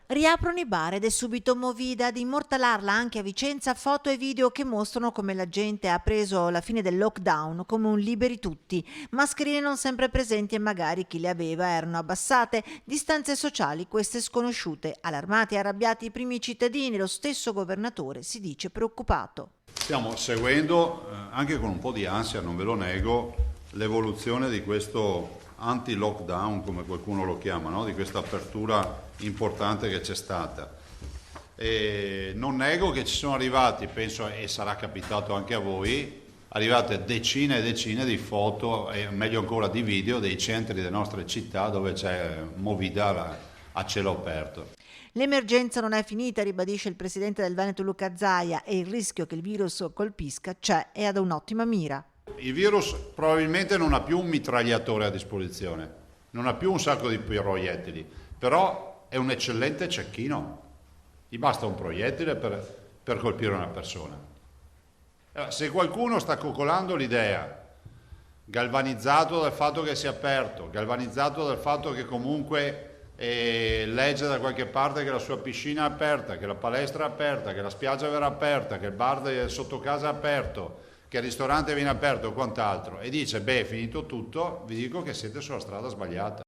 Riaprono i bar ed è subito Movida ad immortalarla anche a Vicenza foto e video che mostrano come la gente ha preso la fine del lockdown come un liberi tutti, mascherine non sempre presenti e magari chi le aveva erano abbassate, distanze sociali queste sconosciute, allarmati e arrabbiati i primi cittadini, lo stesso governatore si dice preoccupato. Stiamo seguendo, anche con un po' di ansia, non ve lo nego, l'evoluzione di questo anti-lockdown, come qualcuno lo chiama, no? Di questa apertura importante che c'è stata. E non nego che ci sono arrivati, penso, e sarà capitato anche a voi, arrivate decine e decine di foto, e meglio ancora di video, dei centri delle nostre città dove c'è movida a cielo aperto. L'emergenza non è finita, ribadisce il presidente del Veneto Luca Zaia, e il rischio che il virus colpisca c'è e ad un'ottima mira. Il virus probabilmente non ha più un mitragliatore a disposizione, non ha più un sacco di proiettili, però è un eccellente cecchino. Gli basta un proiettile per colpire una persona. Se qualcuno sta coccolando l'idea, galvanizzato dal fatto che sia aperto, galvanizzato dal fatto che comunque legge da qualche parte che la sua piscina è aperta, che la palestra è aperta, che la spiaggia verrà aperta, che il bar sotto casa è aperto, che il ristorante viene aperto o quant'altro, e dice beh, è finito tutto, vi dico che siete sulla strada sbagliata.